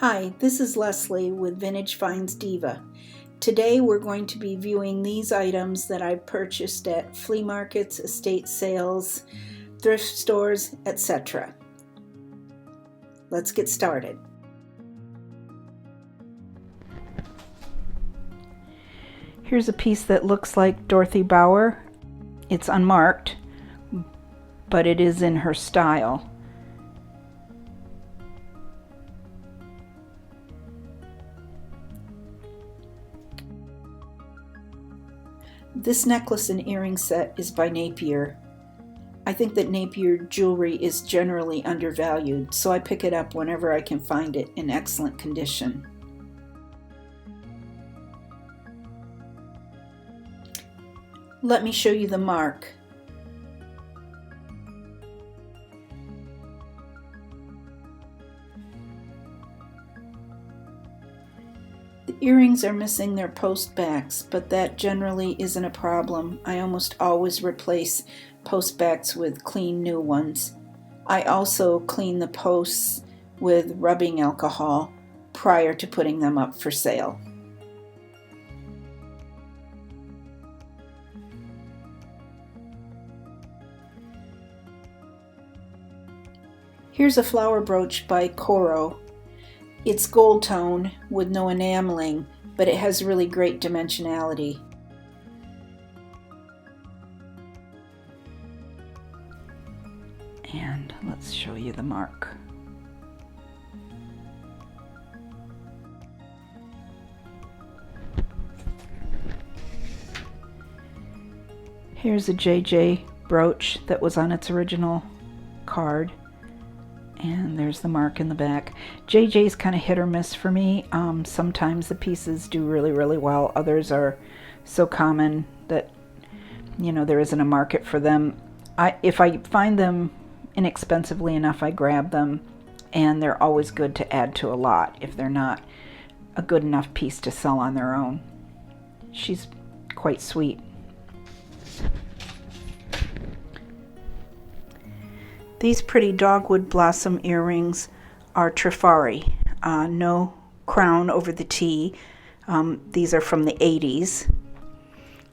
Hi, this is Leslie with Vintage Finds Diva. Today we're going to be viewing these items that I purchased at flea markets, estate sales, thrift stores, etc. Let's get started. Here's a piece that looks like Dorothy Bauer. It's unmarked, but it is in her style. This necklace and earring set is by Napier. I think that Napier jewelry is generally undervalued, so I pick it up whenever I can find it in excellent condition. Let me show you the mark. The earrings are missing their post backs, but that generally isn't a problem. I almost always replace post backs with clean new ones. I also clean the posts with rubbing alcohol prior to putting them up for sale. Here's a flower brooch by Coro. It's gold tone with no enameling, but it has really great dimensionality. And let's show you the mark. Here's a JJ brooch that was on its original card. And there's the mark in the back. JJ's kind of hit or miss for me. Sometimes the pieces do really well. Others are so common that, there isn't a market for them. If I find them inexpensively enough, I grab them, and they're always good to add to a lot if they're not a good enough piece to sell on their own. She's quite sweet. These pretty dogwood blossom earrings are Trifari, no crown over the T. These are from the 80s.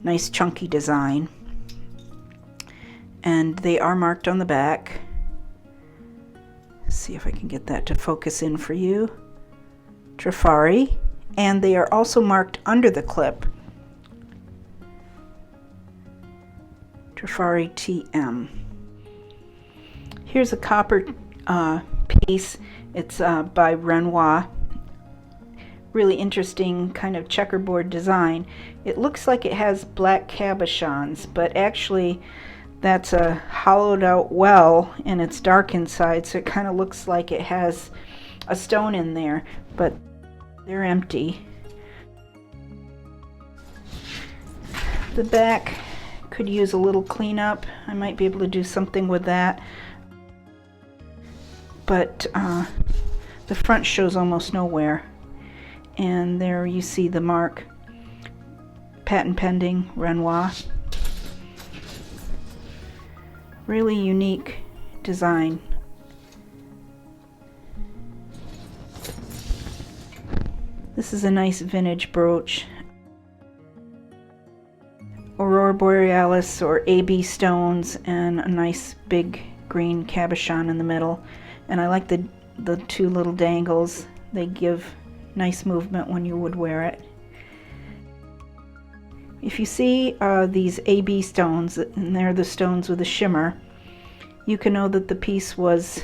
Nice chunky design. And they are marked on the back. Let's see if I can get that to focus in for you. Trifari. And they are also marked under the clip. Trifari TM. Here's a copper piece. It's by Renoir. Really interesting kind of checkerboard design. It looks like it has black cabochons, but actually that's a hollowed out well and it's dark inside, so it kind of looks like it has a stone in there, but they're empty. The back could use a little cleanup. I might be able to do something with that. But the front shows almost nowhere. And there you see the mark, patent pending, Renoir. Really unique design. This is a nice vintage brooch. Aurora Borealis or AB stones and a nice big green cabochon in the middle. And I like the two little dangles. They give nice movement when you would wear it. If you see these AB stones, and they're the stones with a shimmer, you can know that the piece was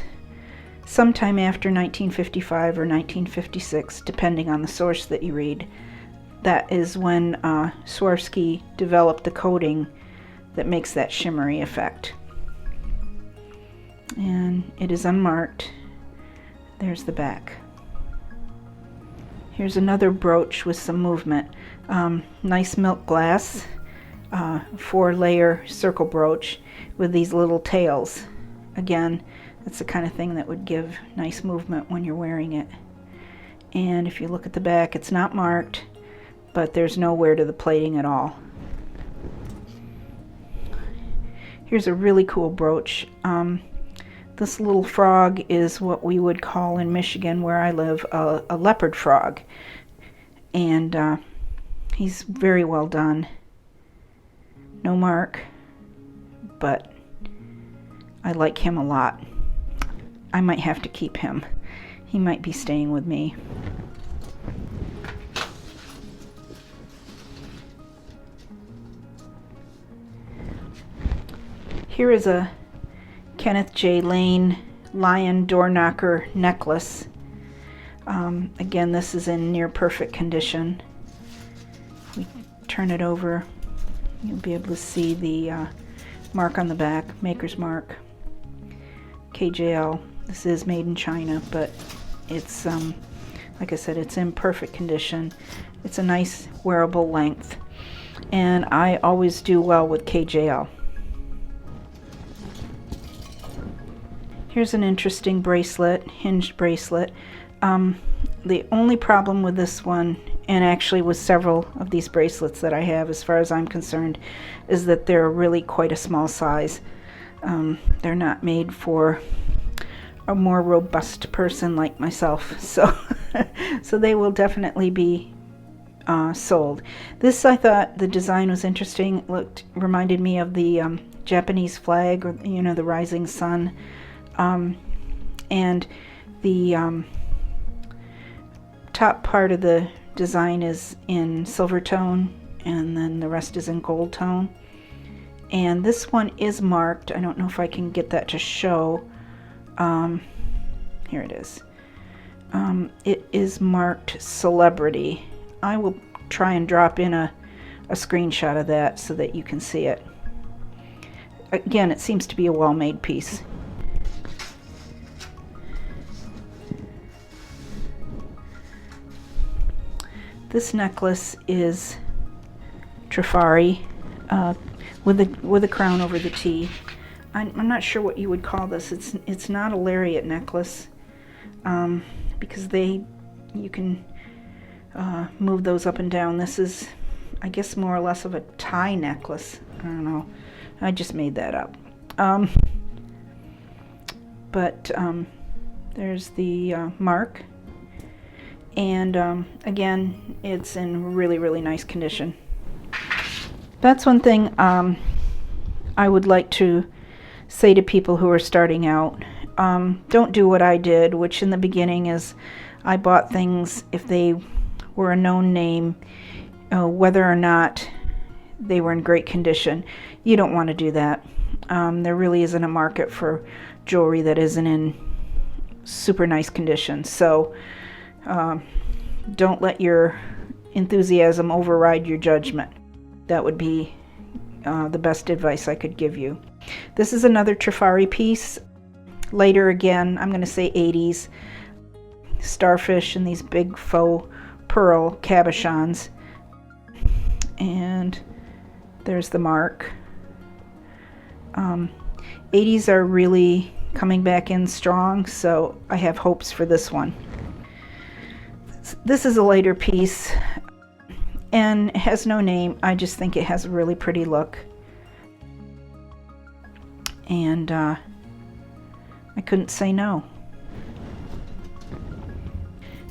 sometime after 1955 or 1956, depending on the source that you read. That is when Swarovski developed the coating that makes that shimmery effect. And it is unmarked. There's the back. Here's another brooch with some movement. Nice milk glass, 4-layer circle brooch with these little tails. Again, that's the kind of thing that would give nice movement when you're wearing it. And if you look at the back, it's not marked, but there's no wear to the plating at all. Here's a really cool brooch. This little frog is what we would call in Michigan, where I live, a leopard frog. And he's very well done. No mark, but I like him a lot. I might have to keep him. He might be staying with me. Here is a Kenneth J. Lane lion door knocker necklace. Again, this is in near perfect condition. If we turn it over, you'll be able to see the mark on the back, maker's mark, KJL. This is made in China, but it's, like I said, it's in perfect condition. It's a nice wearable length, and I always do well with KJL. Here's an interesting bracelet, hinged bracelet. The only problem with this one, and actually with several of these bracelets that I have as far as I'm concerned, is that they're really quite a small size. They're not made for a more robust person like myself, so so they will definitely be sold. This, I thought the design was interesting. It reminded me of the Japanese flag, or the rising sun, and the top part of the design is in silver tone, and then the rest is in gold tone. And this one is marked. I don't know if I can get that to show. Here it is. It is marked celebrity. I will try and drop in a screenshot of that so that you can see it. Again, it seems to be a well-made piece. This necklace is Trifari with a crown over the T. I'm not sure what you would call this. It's not a lariat necklace, because you can move those up and down. This is, I guess, more or less of a tie necklace. I don't know. I just made that up. But there's the mark. And again, it's in really, really nice condition. That's one thing I would like to say to people who are starting out. Don't do what I did, which in the beginning is I bought things if they were a known name, whether or not they were in great condition. You don't want to do that. There really isn't a market for jewelry that isn't in super nice condition. So don't let your enthusiasm override your judgment. That would be the best advice I could give you. This is another Trifari piece. Later again, I'm going to say 80s. Starfish and these big faux pearl cabochons. And there's the mark. 80s are really coming back in strong, so I have hopes for this one. This is a later piece, and it has no name. I just think it has a really pretty look. And I couldn't say no.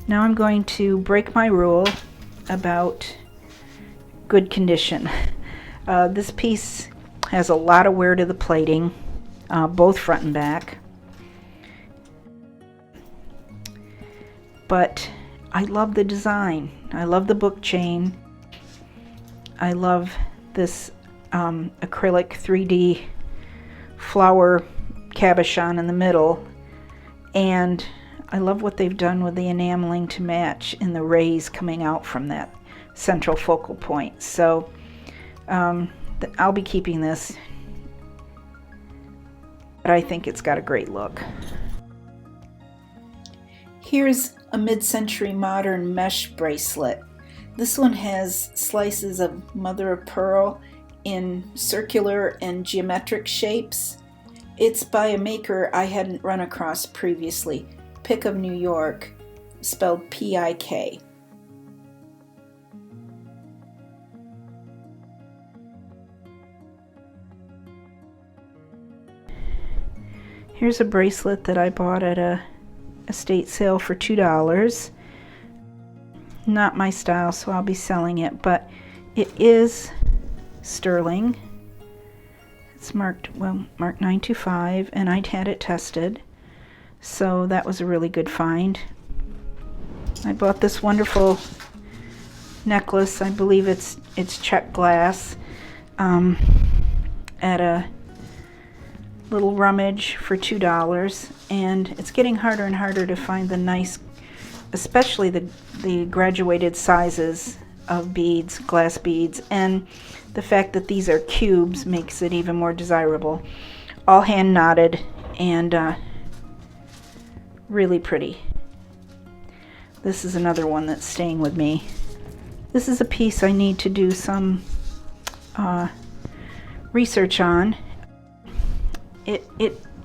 Now I'm going to break my rule about good condition. This piece has a lot of wear to the plating, both front and back. But I love the design. I love the book chain. I love this acrylic 3D flower cabochon in the middle, and I love what they've done with the enameling to match in the rays coming out from that central focal point. So I'll be keeping this, but I think it's got a great look. Here's a mid-century modern mesh bracelet. This one has slices of mother of pearl in circular and geometric shapes. It's by a maker I hadn't run across previously, Pick of New York, spelled P-I-K. Here's a bracelet that I bought at a estate sale for $2. Not my style, so I'll be selling it, but it is sterling. It's marked 925, and I'd had it tested, so that was a really good find. I bought this wonderful necklace. I believe it's check glass, at a little rummage for $2, and it's getting harder and harder to find the nice, especially the graduated sizes of beads, glass beads, and the fact that these are cubes makes it even more desirable. All hand knotted and really pretty. This is another one that's staying with me. This is a piece I need to do some research on.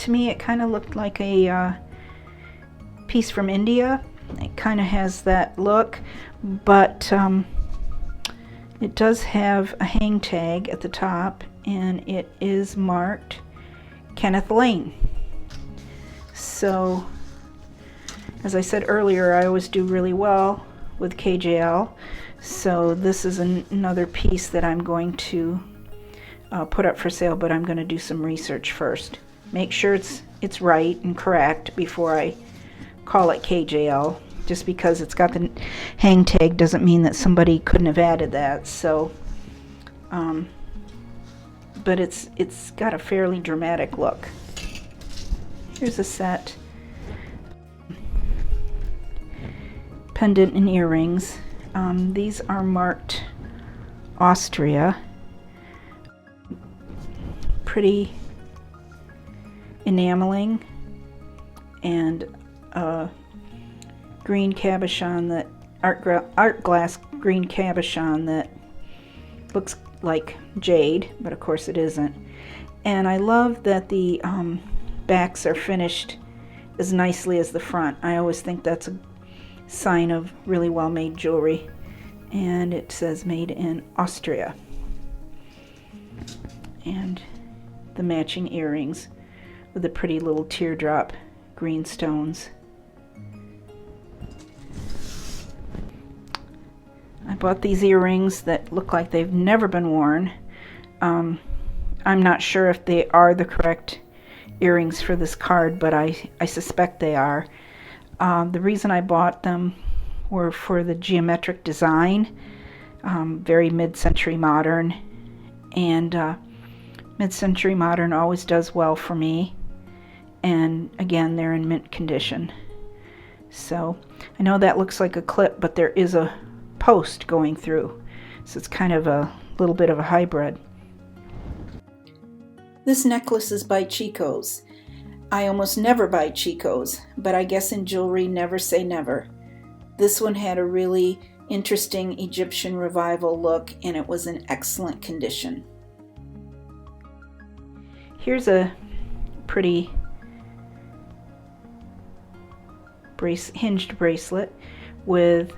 To me it kind of looked like a piece from India. It kind of has that look, but it does have a hang tag at the top, and it is marked Kenneth Lane. So, as I said earlier, I always do really well with KJL, so this is another piece that I'm going to put up for sale, but I'm going to do some research first. Make sure it's right and correct before I call it KJL. Just because it's got the hang tag doesn't mean that somebody couldn't have added that. So, but it's got a fairly dramatic look. Here's a set. Pendant and earrings. These are marked Austria. Pretty enameling, and green cabochon, that art glass green cabochon that looks like jade, but of course it isn't. And I love that the backs are finished as nicely as the front. I always think that's a sign of really well made jewelry. And it says made in Austria. And the matching earrings with the pretty little teardrop green stones. I bought these earrings that look like they've never been worn. I'm not sure if they are the correct earrings for this card, but I suspect they are. The reason I bought them were for the geometric design, very mid-century modern, and mid-century modern always does well for me. And again, they're in mint condition. So I know that looks like a clip, but there is a post going through, so it's kind of a little bit of a hybrid. This necklace is by Chico's. I almost never buy Chico's, but I guess in jewelry never say never. This one had a really interesting Egyptian revival look, and it was in excellent condition. Here's a pretty hinged bracelet with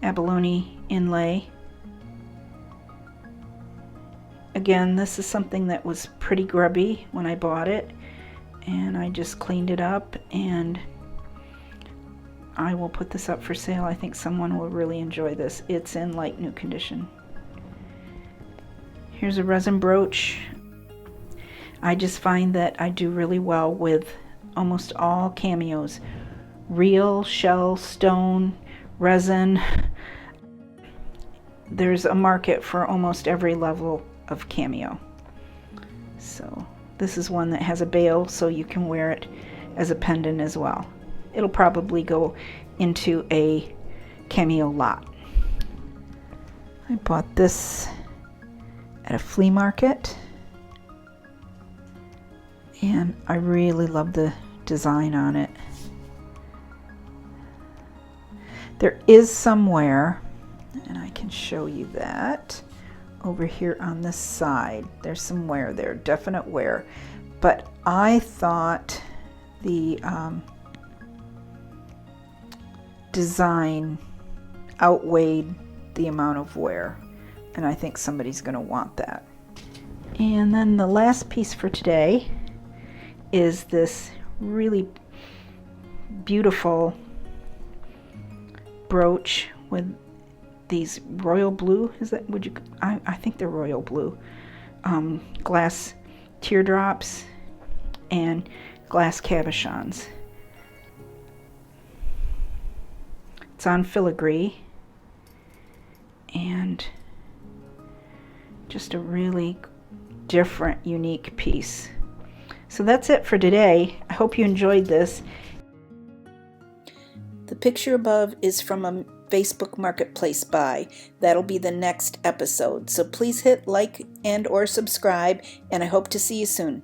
abalone inlay. Again, this is something that was pretty grubby when I bought it, and I just cleaned it up, and I will put this up for sale. I think someone will really enjoy this. It's in like new condition. Here's a resin brooch. I just find that I do really well with almost all cameos. Real, shell, stone, resin. There's a market for almost every level of cameo. So this is one that has a bail, so you can wear it as a pendant as well. It'll probably go into a cameo lot. I bought this at a flea market, and I really love the design on it. There is some wear, and I can show you that over here on this side. There's some wear there, definite wear, but I thought the design outweighed the amount of wear, and I think somebody's going to want that. And then the last piece for today is this really beautiful brooch with these royal blue, is that, would you, I think they're royal blue, glass teardrops and glass cabochons. It's on filigree, and just a really different, unique piece. So that's it for today. I hope you enjoyed this. The picture above is from a Facebook Marketplace buy. That'll be the next episode. So please hit like and or subscribe, and I hope to see you soon.